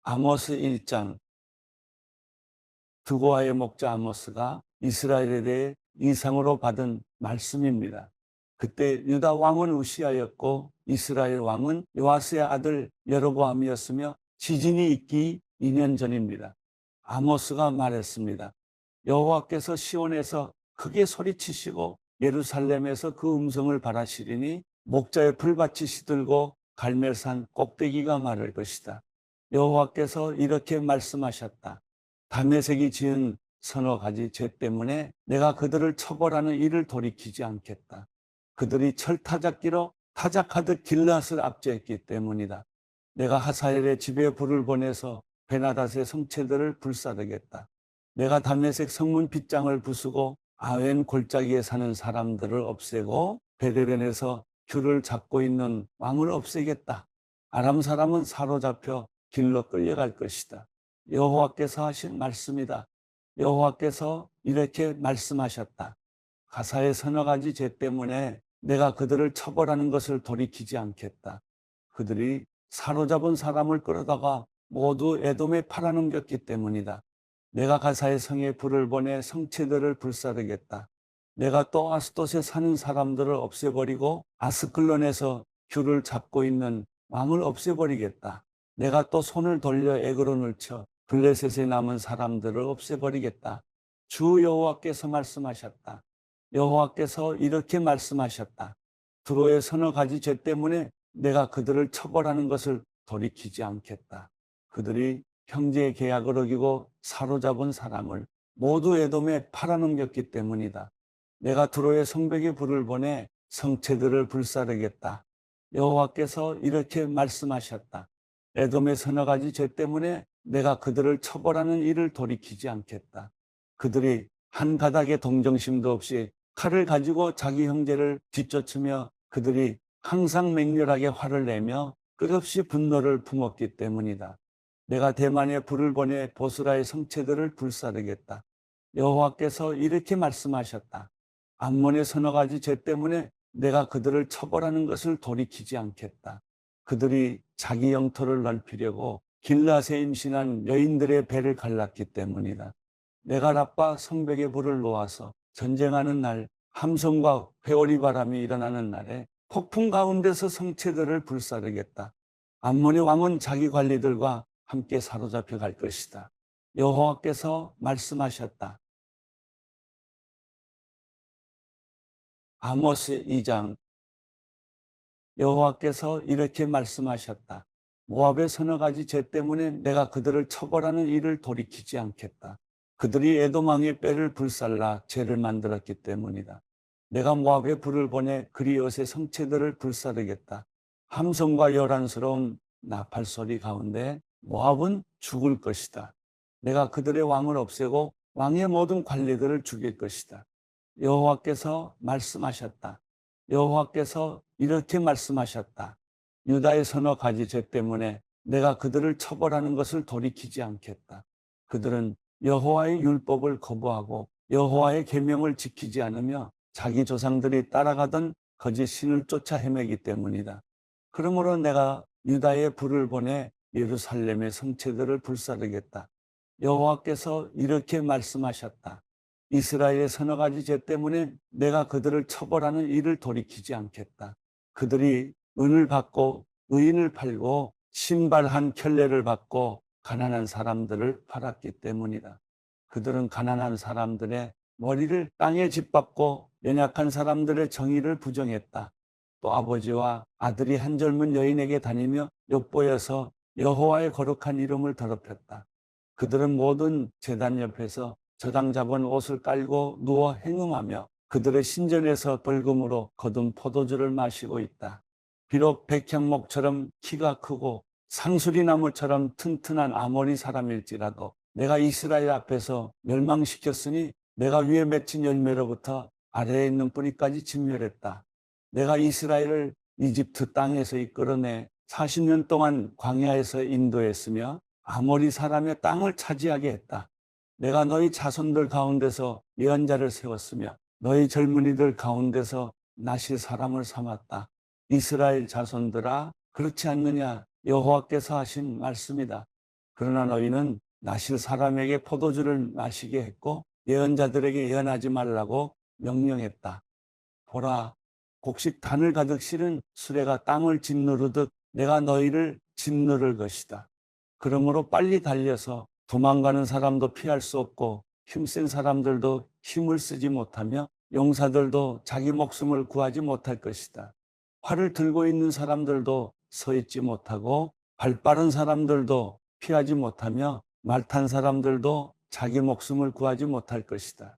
아모스 1장. 드고아의 목자 아모스가 이스라엘에 대해 인상으로 받은 말씀입니다. 그때 유다 왕은 우시아였고 이스라엘 왕은 요아스의 아들 여로보암이었으며 지진이 있기 2년 전입니다. 아모스가 말했습니다. 여호와께서 시온에서 크게 소리치시고 예루살렘에서 그 음성을 바라시리니 목자의 불밭이 시들고 갈멜산 꼭대기가 마를 것이다. 여호와께서 이렇게 말씀하셨다. 다메섹이 지은 서너 가지 죄 때문에 내가 그들을 처벌하는 일을 돌이키지 않겠다. 그들이 철타작기로 타작하듯 길앗을 압제했기 때문이다. 내가 하사엘의 집에 불을 보내서 베나닷의 성체들을 불사르겠다. 내가 다메섹 성문 빗장을 부수고 아웬 골짜기에 사는 사람들을 없애고 베데벤에서 귤을 잡고 있는 왕을 없애겠다. 아람 사람은 사로잡혀 길로 끌려갈 것이다. 여호와께서 하신 말씀이다. 여호와께서 이렇게 말씀하셨다. 가사의 서너 가지 죄 때문에 내가 그들을 처벌하는 것을 돌이키지 않겠다. 그들이 사로잡은 사람을 끌어다가 모두 에돔에 팔아넘겼기 때문이다. 내가 가사의 성에 불을 보내 성체들을 불사르겠다. 내가 또 아스돗에 사는 사람들을 없애버리고 아스클론에서 귤을 잡고 있는 왕을 없애버리겠다. 내가 또 손을 돌려 에그론을 쳐 블레셋에 남은 사람들을 없애버리겠다. 주 여호와께서 말씀하셨다. 여호와께서 이렇게 말씀하셨다. 두로의 서너 가지 죄 때문에 내가 그들을 처벌하는 것을 돌이키지 않겠다. 그들이 형제의 계약을 어기고 사로잡은 사람을 모두 에돔에 팔아넘겼기 때문이다. 내가 두로의 성벽에 불을 보내 성체들을 불사르겠다. 여호와께서 이렇게 말씀하셨다. 에돔의 서너 가지 죄 때문에 내가 그들을 처벌하는 일을 돌이키지 않겠다. 그들이 한 가닥의 동정심도 없이 칼을 가지고 자기 형제를 뒤쫓으며 그들이 항상 맹렬하게 화를 내며 끝없이 분노를 품었기 때문이다. 내가 대만에 불을 보내 보스라의 성체들을 불사르겠다. 여호와께서 이렇게 말씀하셨다. 암몬의 서너 가지 죄 때문에 내가 그들을 처벌하는 것을 돌이키지 않겠다. 그들이 자기 영토를 넓히려고 길앗에 임신한 여인들의 배를 갈랐기 때문이다. 내가 라빠 성벽에 불을 놓아서 전쟁하는 날, 함성과 회오리 바람이 일어나는 날에 폭풍 가운데서 성체들을 불사르겠다. 암몬의 왕은 자기 관리들과 함께 사로잡혀 갈 것이다. 여호와께서 말씀하셨다. 아모스 2장. 여호와께서 이렇게 말씀하셨다. 모압의 서너 가지 죄 때문에 내가 그들을 처벌하는 일을 돌이키지 않겠다. 그들이 에돔 왕의 뼈를 불살라 죄를 만들었기 때문이다. 내가 모압에 불을 보내 그리옷의 성체들을 불사르겠다. 함성과 요란스러운 나팔 소리 가운데 모압은 죽을 것이다. 내가 그들의 왕을 없애고 왕의 모든 관리들을 죽일 것이다. 여호와께서 말씀하셨다. 여호와께서 이렇게 말씀하셨다. 유다의 서너 가지 죄 때문에 내가 그들을 처벌하는 것을 돌이키지 않겠다. 그들은 여호와의 율법을 거부하고 여호와의 계명을 지키지 않으며 자기 조상들이 따라가던 거짓 신을 쫓아 헤매기 때문이다. 그러므로 내가 유다에 불을 보내 예루살렘의 성체들을 불사르겠다. 여호와께서 이렇게 말씀하셨다. 이스라엘의 서너 가지 죄 때문에 내가 그들을 처벌하는 일을 돌이키지 않겠다. 그들이 은을 받고 의인을 팔고 신발 한 켤레를 받고 가난한 사람들을 팔았기 때문이다. 그들은 가난한 사람들의 머리를 땅에 짓밟고 연약한 사람들의 정의를 부정했다. 또 아버지와 아들이 한 젊은 여인에게 다니며 엿보여서 여호와의 거룩한 이름을 더럽혔다. 그들은 모든 제단 옆에서 저당 잡은 옷을 깔고 누워 행음하며 그들의 신전에서 벌금으로 거둔 포도주를 마시고 있다. 비록 백향목처럼 키가 크고 상수리나무처럼 튼튼한 아모리 사람일지라도 내가 이스라엘 앞에서 멸망시켰으니 내가 위에 맺힌 열매로부터 아래에 있는 뿌리까지 진멸했다. 내가 이스라엘을 이집트 땅에서 이끌어내 40년 동안 광야에서 인도했으며 아모리 사람의 땅을 차지하게 했다. 내가 너희 자손들 가운데서 예언자를 세웠으며 너희 젊은이들 가운데서 나시 사람을 삼았다. 이스라엘 자손들아, 그렇지 않느냐? 여호와께서 하신 말씀이다. 그러나 너희는 나실 사람에게 포도주를 마시게 했고 예언자들에게 예언하지 말라고 명령했다. 보라, 곡식 단을 가득 실은 수레가 땅을 짓누르듯 내가 너희를 짓누를 것이다. 그러므로 빨리 달려서 도망가는 사람도 피할 수 없고 힘센 사람들도 힘을 쓰지 못하며 용사들도 자기 목숨을 구하지 못할 것이다. 활을 들고 있는 사람들도 서 있지 못하고 발 빠른 사람들도 피하지 못하며 말 탄 사람들도 자기 목숨을 구하지 못할 것이다.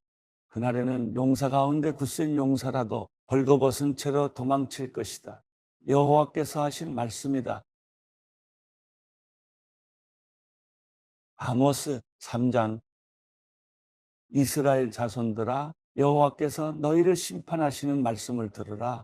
그날에는 용사 가운데 굳센 용사라도 벌거벗은 채로 도망칠 것이다. 여호와께서 하신 말씀이다. 아모스 3장. 이스라엘 자손들아, 여호와께서 너희를 심판하시는 말씀을 들으라.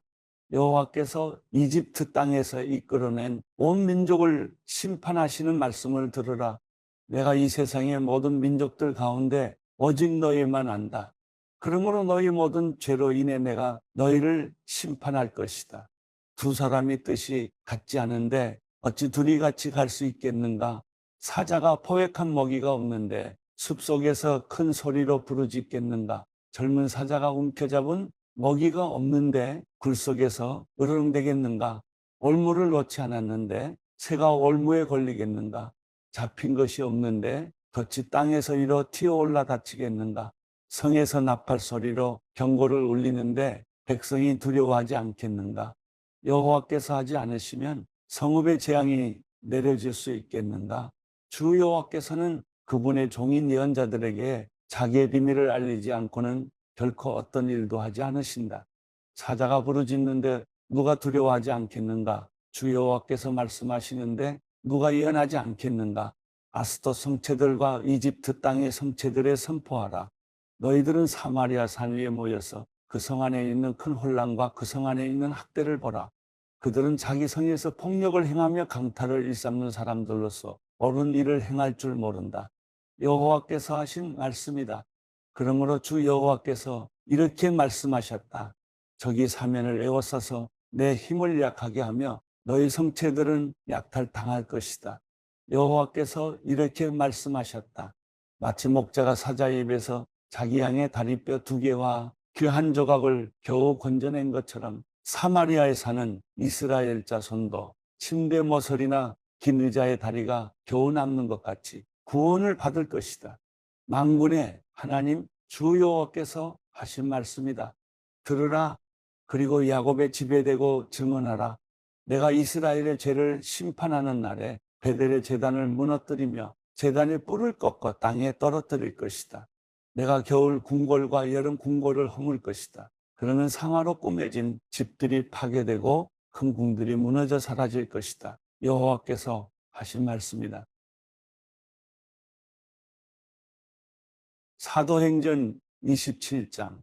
여호와께서 이집트 땅에서 이끌어낸 온 민족을 심판하시는 말씀을 들으라. 내가 이 세상의 모든 민족들 가운데 오직 너희만 안다. 그러므로 너희 모든 죄로 인해 내가 너희를 심판할 것이다. 두 사람이 뜻이 같지 않은데 어찌 둘이 같이 갈 수 있겠는가? 사자가 포획한 먹이가 없는데 숲속에서 큰 소리로 부르짖겠는가? 젊은 사자가 움켜잡은 먹이가 없는데 굴 속에서 으르렁대겠는가? 올무를 놓지 않았는데 새가 올무에 걸리겠는가? 잡힌 것이 없는데 덫이 땅에서 이로 튀어올라 다치겠는가? 성에서 나팔 소리로 경고를 울리는데 백성이 두려워하지 않겠는가? 여호와께서 하지 않으시면 성읍의 재앙이 내려질 수 있겠는가? 주 여호와께서는 그분의 종인 예언자들에게 자기의 비밀을 알리지 않고는 결코 어떤 일도 하지 않으신다. 사자가 부르짖는데 누가 두려워하지 않겠는가? 주 여호와께서 말씀하시는데 누가 예언하지 않겠는가? 아스돗 성체들과 이집트 땅의 성체들에 선포하라. 너희들은 사마리아 산 위에 모여서 그 성 안에 있는 큰 혼란과 그 성 안에 있는 학대를 보라. 그들은 자기 성에서 폭력을 행하며 강탈을 일삼는 사람들로서 옳은 일을 행할 줄 모른다. 여호와께서 하신 말씀이다. 그러므로 주 여호와께서 이렇게 말씀하셨다. 적이 사면을 에워싸서 내 힘을 약하게 하며 너희 성체들은 약탈당할 것이다. 여호와께서 이렇게 말씀하셨다. 마치 목자가 사자의 입에서 자기 양의 다리뼈 2개와 귀 1조각을 겨우 건져낸 것처럼 사마리아에 사는 이스라엘 자손도 침대 모서리나 긴 의자의 다리가 겨우 남는 것 같이 구원을 받을 것이다. 만군의 하나님 주 여호와께서 하신 말씀이다. 들으라. 그리고 야곱의 지배되고 증언하라. 내가 이스라엘의 죄를 심판하는 날에 베델의 제단을 무너뜨리며 제단의 뿔을 꺾어 땅에 떨어뜨릴 것이다. 내가 겨울 궁궐과 여름 궁궐을 허물 것이다. 그러면 상하로 꾸며진 집들이 파괴되고 큰 궁들이 무너져 사라질 것이다. 여호와께서 하신 말씀이다. 사도행전 27장.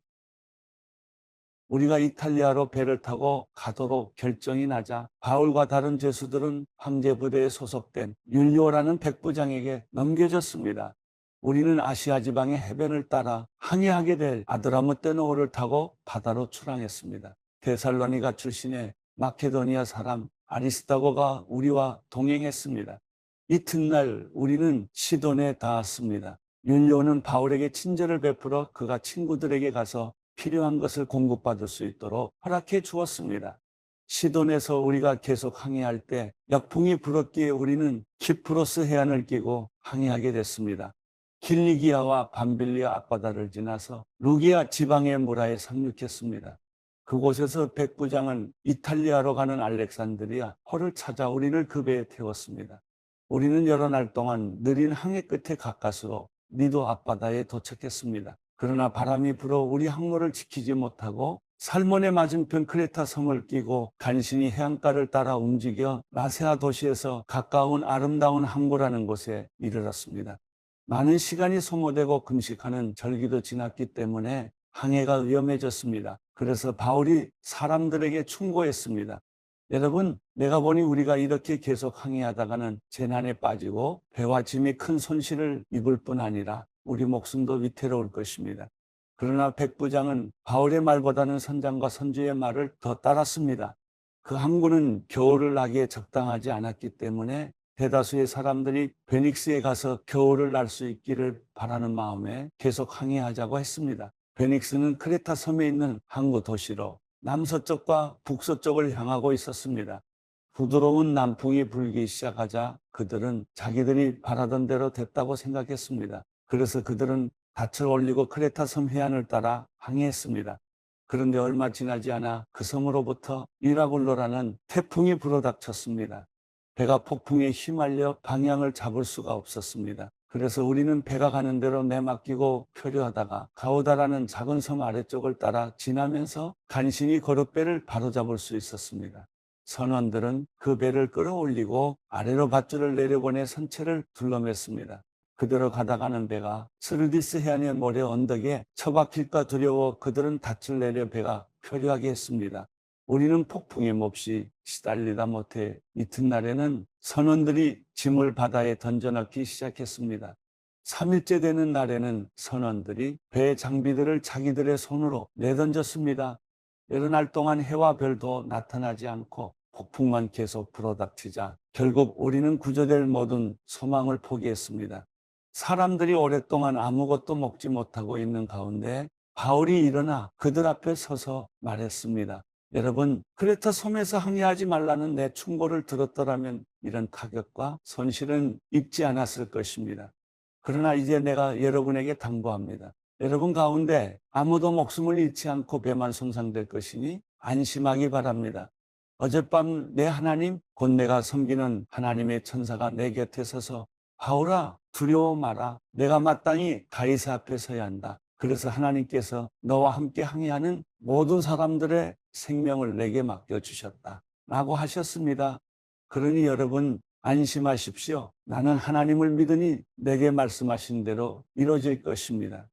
우리가 이탈리아로 배를 타고 가도록 결정이 나자 바울과 다른 죄수들은 황제 부대에 소속된 율리오라는 백부장에게 넘겨졌습니다. 우리는 아시아 지방의 해변을 따라 항해하게 될 아드라무떼노호를 타고 바다로 출항했습니다. 데살로니가 출신의 마케도니아 사람 아리스다고가 우리와 동행했습니다. 이튿날 우리는 시돈에 닿았습니다. 율리오는 바울에게 친절을 베풀어 그가 친구들에게 가서 필요한 것을 공급받을 수 있도록 허락해 주었습니다. 시돈에서 우리가 계속 항해할 때 역풍이 불었기에 우리는 키프로스 해안을 끼고 항해하게 됐습니다. 길리기아와 밤빌리아 앞바다를 지나서 루기아 지방의 무라에 상륙했습니다. 그곳에서 백부장은 이탈리아로 가는 알렉산드리아 호를 찾아 우리를 그 배에 태웠습니다. 우리는 여러 날 동안 느린 항해 끝에 가까스로 니도 앞바다에 도착했습니다. 그러나 바람이 불어 우리 항로를 지키지 못하고 살몬의 맞은편 크레타 섬을 끼고 간신히 해안가를 따라 움직여 라세아 도시에서 가까운 아름다운 항구라는 곳에 이르렀습니다. 많은 시간이 소모되고 금식하는 절기도 지났기 때문에 항해가 위험해졌습니다. 그래서 바울이 사람들에게 충고했습니다. 여러분, 내가 보니 우리가 이렇게 계속 항해하다가는 재난에 빠지고 배와 짐이 큰 손실을 입을 뿐 아니라 우리 목숨도 위태로울 것입니다. 그러나 백부장은 바울의 말보다는 선장과 선주의 말을 더 따랐습니다. 그 항구는 겨울을 나기에 적당하지 않았기 때문에 대다수의 사람들이 베닉스에 가서 겨울을 날 수 있기를 바라는 마음에 계속 항해하자고 했습니다. 베닉스는 크레타 섬에 있는 항구 도시로 남서쪽과 북서쪽을 향하고 있었습니다. 부드러운 남풍이 불기 시작하자 그들은 자기들이 바라던 대로 됐다고 생각했습니다. 그래서 그들은 닻을 올리고 크레타 섬 해안을 따라 항해했습니다. 그런데 얼마 지나지 않아 그 섬으로부터 이라굴로라는 태풍이 불어닥쳤습니다. 배가 폭풍에 휘말려 방향을 잡을 수가 없었습니다. 그래서 우리는 배가 가는 대로 내맡기고 표류하다가 가우다라는 작은 섬 아래쪽을 따라 지나면서 간신히 거룻배를 바로잡을 수 있었습니다. 선원들은 그 배를 끌어올리고 아래로 밧줄을 내려보내 선체를 둘러맸습니다. 그대로 가다가는 배가 스르디스 해안의 모래 언덕에 처박힐까 두려워 그들은 닻을 내려 배가 표류하게 했습니다. 우리는 폭풍에 몹시 시달리다 못해 이튿날에는 선원들이 짐을 바다에 던져넣기 시작했습니다. 3일째 되는 날에는 선원들이 배의 장비들을 자기들의 손으로 내던졌습니다. 여러 날 동안 해와 별도 나타나지 않고 폭풍만 계속 불어닥치자 결국 우리는 구조될 모든 소망을 포기했습니다. 사람들이 오랫동안 아무것도 먹지 못하고 있는 가운데 바울이 일어나 그들 앞에 서서 말했습니다. 여러분, 크레타 섬에서 항해하지 말라는 내 충고를 들었더라면 이런 타격과 손실은 입지 않았을 것입니다. 그러나 이제 내가 여러분에게 당부합니다. 여러분 가운데 아무도 목숨을 잃지 않고 배만 손상될 것이니 안심하기 바랍니다. 어젯밤 내 하나님, 곧 내가 섬기는 하나님의 천사가 내 곁에 서서 바울아, 두려워 마라. 내가 마땅히 가이사 앞에 서야 한다. 그래서 하나님께서 너와 함께 항해하는 모든 사람들의 생명을 내게 맡겨주셨다. 라고 하셨습니다. 그러니 여러분 안심하십시오. 나는 하나님을 믿으니 내게 말씀하신 대로 이루어질 것입니다.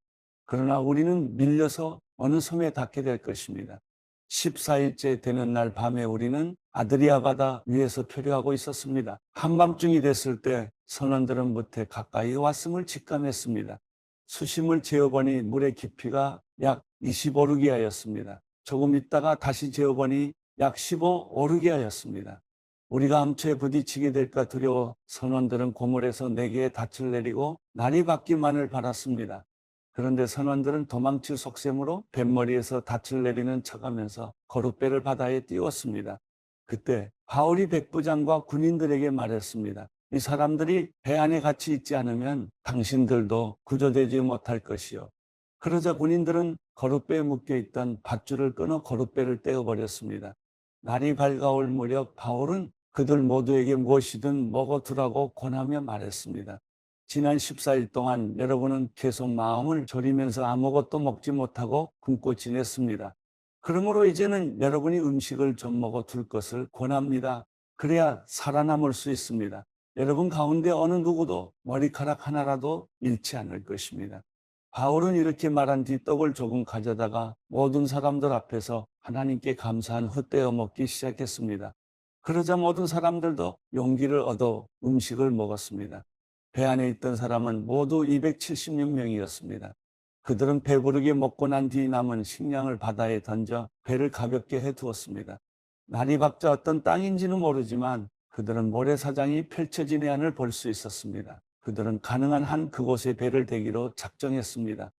그러나 우리는 밀려서 어느 섬에 닿게 될 것입니다. 14일째 되는 날 밤에 우리는 아드리아 바다 위에서 표류하고 있었습니다. 한밤중이 됐을 때 선원들은 무태 가까이 왔음을 직감했습니다. 수심을 재어보니 물의 깊이가 약 25루기아였습니다. 조금 있다가 다시 재어보니 약 15오루기아였습니다. 우리가 암초에 부딪히게 될까 두려워 선원들은 고물에서 네 개의 닻을 내리고 날이 밝기만을 바랐습니다. 그런데 선원들은 도망칠 속셈으로 뱃머리에서 닻을 내리는 척하면서 거룻배를 바다에 띄웠습니다. 그때 바울이 백부장과 군인들에게 말했습니다. 이 사람들이 배 안에 같이 있지 않으면 당신들도 구조되지 못할 것이요. 그러자 군인들은 거룻배에 묶여있던 밧줄을 끊어 거룻배를 떼어버렸습니다. 날이 밝아올 무렵 바울은 그들 모두에게 무엇이든 먹어두라고 권하며 말했습니다. 지난 14일 동안 여러분은 계속 마음을 졸이면서 아무것도 먹지 못하고 굶고 지냈습니다. 그러므로 이제는 여러분이 음식을 좀 먹어둘 것을 권합니다. 그래야 살아남을 수 있습니다. 여러분 가운데 어느 누구도 머리카락 하나라도 잃지 않을 것입니다. 바울은 이렇게 말한 뒤 떡을 조금 가져다가 모든 사람들 앞에서 하나님께 감사한 후 떼어 먹기 시작했습니다. 그러자 모든 사람들도 용기를 얻어 음식을 먹었습니다. 배 안에 있던 사람은 모두 276명이었습니다. 그들은 배부르게 먹고 난 뒤 남은 식량을 바다에 던져 배를 가볍게 해두었습니다. 날이 밝자 어떤 땅인지는 모르지만 그들은 모래사장이 펼쳐진 해안을 볼 수 있었습니다. 그들은 가능한 한 그곳에 배를 대기로 작정했습니다.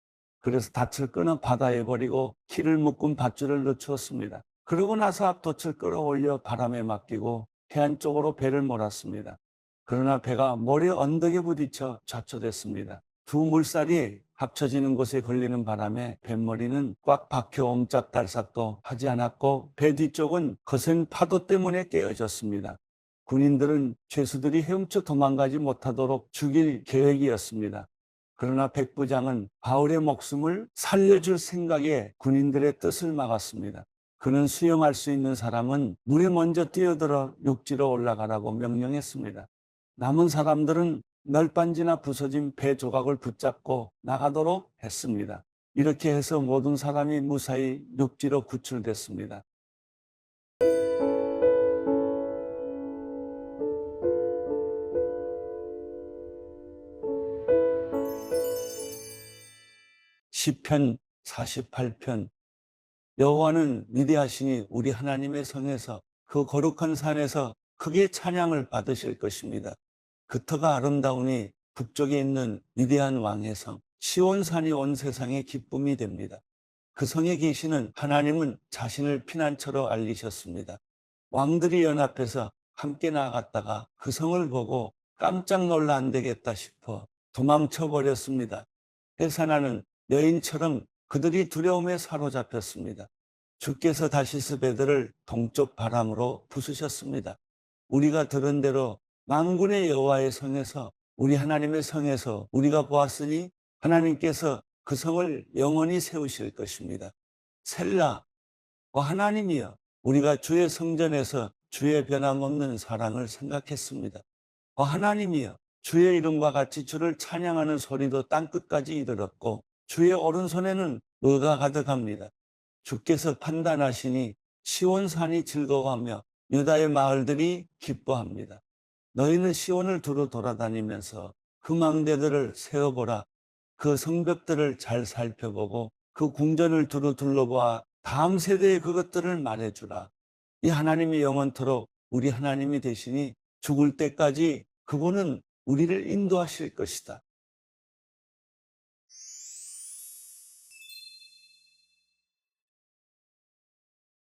그래서 닻을 끊어 바다에 버리고 키를 묶은 밧줄을 늦추었습니다. 그러고 나서 앞돛을 끌어올려 바람에 맡기고 해안 쪽으로 배를 몰았습니다. 그러나 배가 모래 언덕에 부딪혀 좌초됐습니다. 두 물살이 합쳐지는 곳에 걸리는 바람에 뱃머리는 꽉 박혀 옴짝달싹도 하지 않았고 배 뒤쪽은 거센 파도 때문에 깨어졌습니다. 군인들은 죄수들이 헤엄쳐 도망가지 못하도록 죽일 계획이었습니다. 그러나 백부장은 바울의 목숨을 살려줄 생각에 군인들의 뜻을 막았습니다. 그는 수영할 수 있는 사람은 물에 먼저 뛰어들어 육지로 올라가라고 명령했습니다. 남은 사람들은 널빤지나 부서진 배 조각을 붙잡고 나가도록 했습니다. 이렇게 해서 모든 사람이 무사히 육지로 구출됐습니다. 시편 48편. 여호와는 위대하시니 우리 하나님의 성에서 그 거룩한 산에서 크게 찬양을 받으실 것입니다. 그 터가 아름다우니 북쪽에 있는 위대한 왕의 성 시온산이 온 세상의 기쁨이 됩니다. 그 성에 계시는 하나님은 자신을 피난처로 알리셨습니다. 왕들이 연합해서 함께 나아갔다가 그 성을 보고 깜짝 놀라 안 되겠다 싶어 도망쳐 버렸습니다. 헬사나는 여인처럼 그들이 두려움에 사로잡혔습니다. 주께서 다시스 배들을 동쪽 바람으로 부수셨습니다. 우리가 들은 대로 만군의 여호와의 성에서 우리 하나님의 성에서 우리가 보았으니 하나님께서 그 성을 영원히 세우실 것입니다. 셀라. 하나님이여, 우리가 주의 성전에서 주의 변함없는 사랑을 생각했습니다. 하나님이여, 주의 이름과 같이 주를 찬양하는 소리도 땅끝까지 이르렀고 주의 오른손에는 의가 가득합니다. 주께서 판단하시니 시온산이 즐거워하며 유다의 마을들이 기뻐합니다. 너희는 시온을 두루 돌아다니면서 그 망대들을 세어보라. 그 성벽들을 잘 살펴보고 그 궁전을 두루 둘러보아 다음 세대에 그것들을 말해주라. 이 하나님이 영원토록 우리 하나님이 되시니 죽을 때까지 그분은 우리를 인도하실 것이다.